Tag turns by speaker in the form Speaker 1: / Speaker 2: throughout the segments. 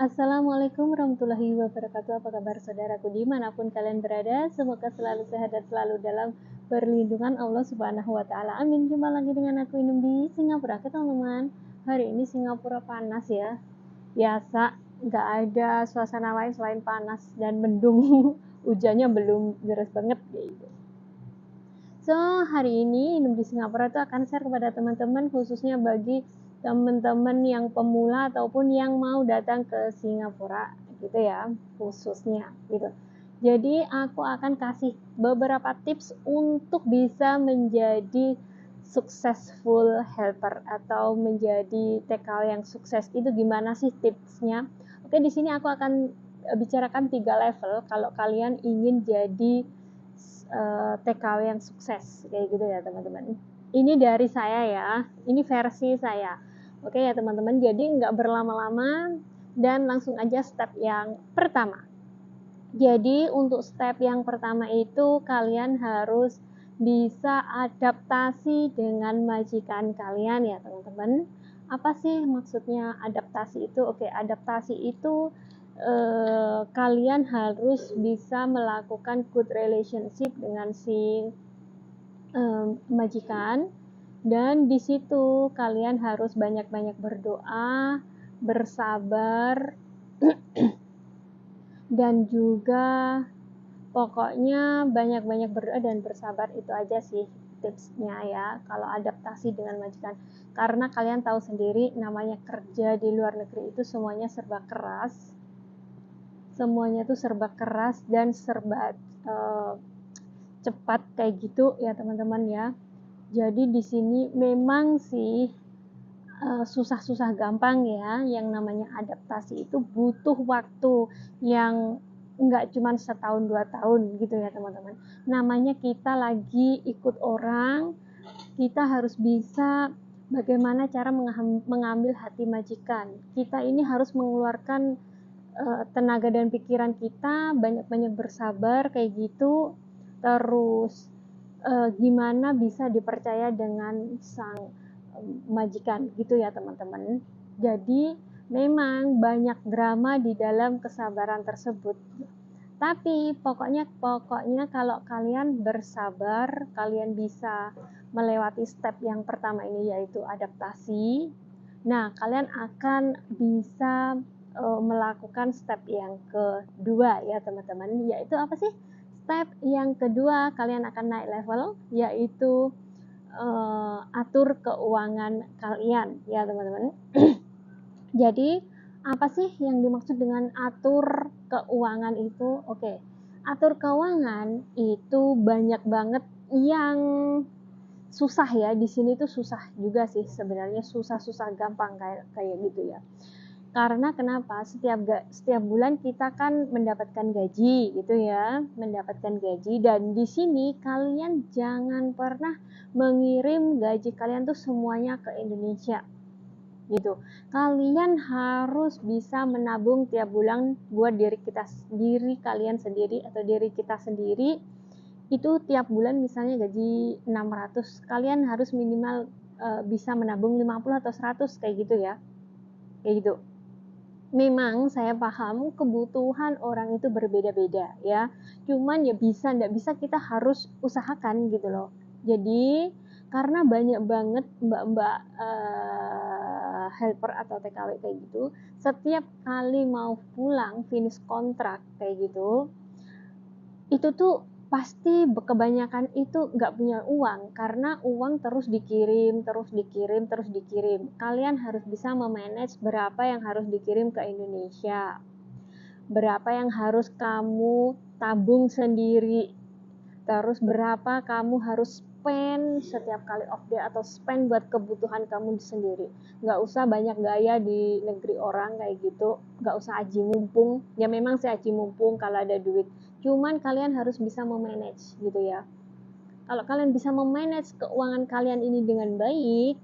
Speaker 1: Assalamualaikum warahmatullahi wabarakatuh. Apa kabar saudaraku dimanapun kalian berada? Semoga selalu sehat dan selalu dalam perlindungan Allah Subhanahu wa Ta'ala. Amin. Jumpa lagi dengan aku Inum di Singapura, teman-teman. Hari ini Singapura panas ya. Biasa, nggak ada suasana lain selain panas dan mendung. Hujannya belum deras banget gitu. So, hari ini Inum di Singapura itu akan share kepada teman-teman, khususnya bagi teman-teman yang pemula ataupun yang mau datang ke Singapura gitu ya, khususnya gitu. Jadi aku akan kasih beberapa tips untuk bisa menjadi successful helper atau menjadi TKW yang sukses. Itu gimana sih tipsnya? Oke, di sini aku akan bicarakan 3 level kalau kalian ingin jadi TKW yang sukses kayak gitu ya teman-teman. Ini dari saya ya, ini versi saya. Oke ya teman-teman, jadi nggak berlama-lama dan langsung aja step yang pertama. Jadi untuk step yang pertama itu kalian harus bisa adaptasi dengan majikan kalian ya teman-teman. Apa sih maksudnya adaptasi itu? Oke, adaptasi itu kalian harus bisa melakukan good relationship dengan si majikan. Dan di situ kalian harus banyak-banyak berdoa, bersabar, dan juga pokoknya banyak-banyak berdoa dan bersabar. Itu aja sih tipsnya ya kalau adaptasi dengan majikan. Karena kalian tahu sendiri namanya kerja di luar negeri itu semuanya serba keras. Semuanya tuh serba keras dan serba cepat kayak gitu ya teman-teman ya. Jadi di sini memang sih susah-susah gampang ya, yang namanya adaptasi itu butuh waktu yang nggak cuma setahun 2 tahun gitu ya teman-teman. Namanya kita lagi ikut orang, kita harus bisa bagaimana cara mengambil hati majikan. Kita ini harus mengeluarkan tenaga dan pikiran kita, banyak-banyak bersabar kayak gitu, terus gimana bisa dipercaya dengan sang majikan gitu ya teman-teman. Jadi memang banyak drama di dalam kesabaran tersebut. Tapi pokoknya kalau kalian bersabar, kalian bisa melewati step yang pertama ini yaitu adaptasi. Nah, kalian akan bisa melakukan step yang kedua ya teman-teman, yaitu apa sih? Step yang kedua kalian akan naik level, yaitu atur keuangan kalian ya teman-teman. Jadi apa sih yang dimaksud dengan atur keuangan itu? Oke, atur keuangan itu banyak banget yang susah ya. Di sini tuh susah juga sih sebenarnya, susah gampang kayak gitu ya. Karena kenapa? Setiap bulan kita kan mendapatkan gaji gitu ya, mendapatkan gaji, dan di sini kalian jangan pernah mengirim gaji kalian tuh semuanya ke Indonesia gitu. Kalian harus bisa menabung tiap bulan buat diri kalian sendiri atau diri kita sendiri. Itu tiap bulan misalnya gaji 600, kalian harus minimal bisa menabung 50 atau 100 kayak gitu ya. Kayak gitu. Memang saya paham kebutuhan orang itu berbeda-beda ya. Cuman ya nggak bisa kita harus usahakan gitu loh. Jadi karena banyak banget mbak-mbak helper atau TKW kayak gitu, setiap kali mau pulang finish kontrak kayak gitu, itu tuh pasti kebanyakan itu nggak punya uang, karena uang terus dikirim. Kalian harus bisa memanage berapa yang harus dikirim ke Indonesia, berapa yang harus kamu tabung sendiri, terus berapa kamu harus spend setiap kali off day atau spend buat kebutuhan kamu sendiri. Nggak usah banyak gaya di negeri orang kayak gitu, nggak usah aji mumpung. Ya memang sih aji mumpung kalau ada duit, cuman kalian harus bisa memanage gitu ya. Kalau kalian bisa memanage keuangan kalian ini dengan baik,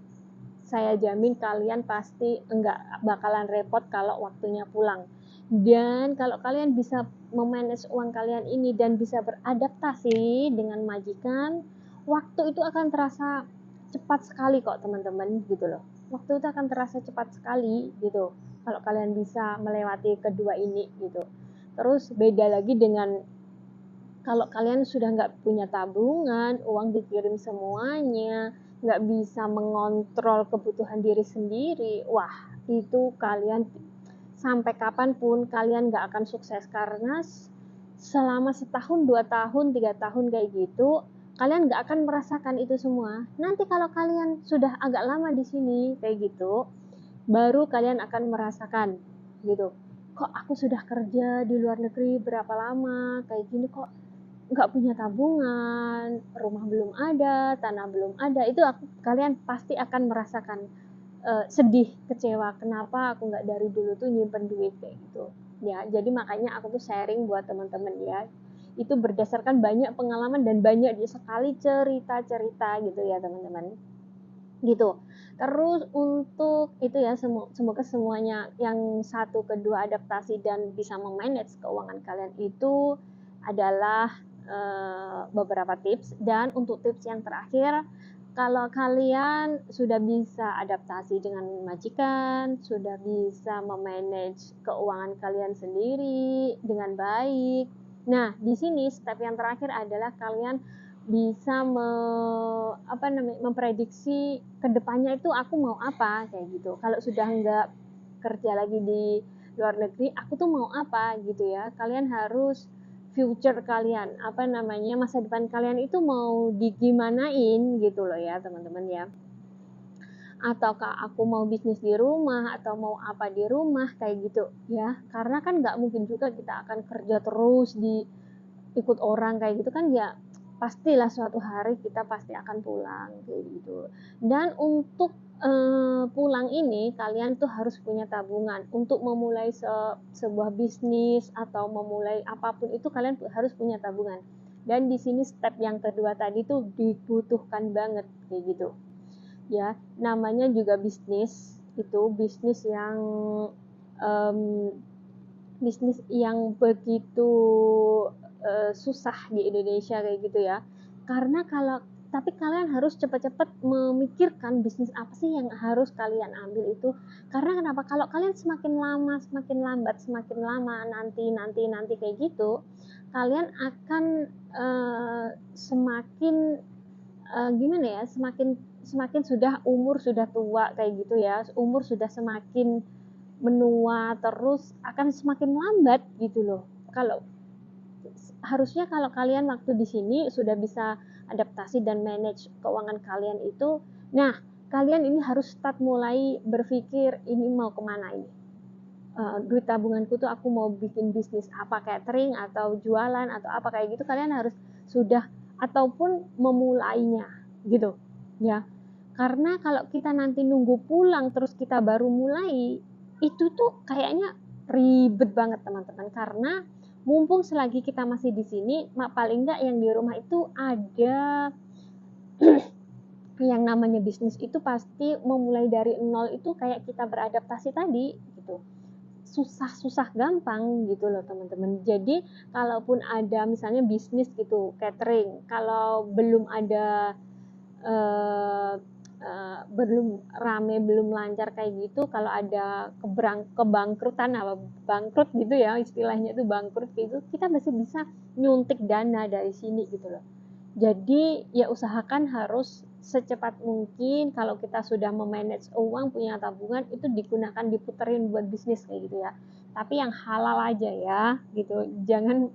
Speaker 1: saya jamin kalian pasti enggak bakalan repot kalau waktunya pulang. Dan kalau kalian bisa memanage uang kalian ini dan bisa beradaptasi dengan majikan, waktu itu akan terasa cepat sekali kok teman-teman gitu loh. Waktu itu akan terasa cepat sekali gitu. kalau kalian bisa melewati kedua ini gitu. Terus beda lagi dengan kalau kalian sudah nggak punya tabungan, uang dikirim semuanya, nggak bisa mengontrol kebutuhan diri sendiri, wah itu kalian sampai kapanpun kalian nggak akan sukses, karena selama setahun, 2 tahun, 3 tahun kayak gitu, kalian nggak akan merasakan itu semua. Nanti kalau kalian sudah agak lama di sini kayak gitu, baru kalian akan merasakan gitu. Kok aku sudah kerja di luar negeri berapa lama, kayak gini kok nggak punya tabungan, rumah belum ada, tanah belum ada. Itu kalian pasti akan merasakan sedih, kecewa, kenapa aku nggak dari dulu tuh nyimpen duit kayak gitu ya. Jadi makanya aku tuh sharing buat teman-teman ya, itu berdasarkan banyak pengalaman dan banyak sekali cerita-cerita gitu ya teman-teman gitu. Terus untuk itu ya, semoga semuanya yang satu kedua adaptasi dan bisa memanage keuangan kalian itu adalah beberapa tips. Dan untuk tips yang terakhir, kalau kalian sudah bisa adaptasi dengan majikan, sudah bisa memanage keuangan kalian sendiri dengan baik. Nah, di sini step yang terakhir adalah kalian bisa memprediksi kedepannya itu aku mau apa kayak gitu. Kalau sudah nggak kerja lagi di luar negeri, aku tuh mau apa gitu ya. Kalian harus future kalian, masa depan kalian itu mau digimanain gitu loh ya teman-teman ya. Ataukah aku mau bisnis di rumah atau mau apa di rumah kayak gitu ya. Karena kan nggak mungkin juga kita akan kerja terus di ikut orang kayak gitu kan ya, pastilah suatu hari kita pasti akan pulang kayak gitu. Dan untuk pulang ini kalian tuh harus punya tabungan untuk memulai sebuah bisnis atau memulai apapun itu, kalian harus punya tabungan. Dan di sini step yang kedua tadi tuh dibutuhkan banget kayak gitu ya. Namanya juga bisnis, itu um, bisnis yang begitu susah di Indonesia kayak gitu ya. Karena tapi kalian harus cepat-cepat memikirkan bisnis apa sih yang harus kalian ambil itu. Karena kenapa? Kalau kalian semakin lama, semakin lambat, semakin lama nanti kayak gitu, kalian akan semakin gimana ya? Semakin sudah umur sudah tua kayak gitu ya. Umur sudah semakin menua, terus akan semakin lambat gitu loh. Harusnya kalau kalian waktu di sini sudah bisa adaptasi dan manage keuangan kalian itu, nah kalian ini harus start mulai berpikir ini mau kemana ini. Duit tabunganku tuh aku mau bikin bisnis apa, catering atau jualan atau apa kayak gitu, kalian harus sudah ataupun memulainya gitu ya. Karena kalau kita nanti nunggu pulang terus kita baru mulai, itu tuh kayaknya ribet banget teman-teman. Karena mumpung selagi kita masih di sini, paling enggak yang di rumah itu ada yang namanya bisnis itu pasti memulai dari nol, itu kayak kita beradaptasi tadi gitu. Susah gampang gitu loh teman-teman. Jadi kalaupun ada misalnya bisnis gitu, catering, kalau belum ada belum rame, belum lancar kayak gitu, kalau ada kebangkrutan apa bangkrut gitu ya istilahnya, itu bangkrut gitu, kita masih bisa nyuntik dana dari sini gitu loh. Jadi ya usahakan harus secepat mungkin kalau kita sudah memanage uang, punya tabungan, itu digunakan diputerin buat bisnis kayak gitu ya. Tapi yang halal aja ya gitu. Jangan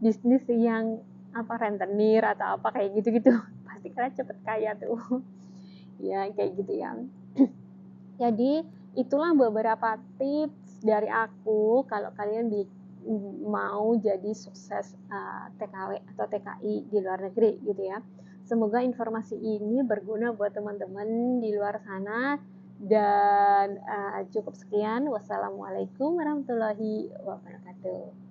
Speaker 1: bisnis yang rentenir atau apa kayak gitu-gitu. Pasti kalian cepet kaya tuh. Ya kayak gitu ya. Jadi itulah beberapa tips dari aku kalau kalian mau jadi sukses TKW atau TKI di luar negeri gitu ya. Semoga informasi ini berguna buat teman-teman di luar sana. Dan cukup sekian. Wassalamualaikum warahmatullahi wabarakatuh.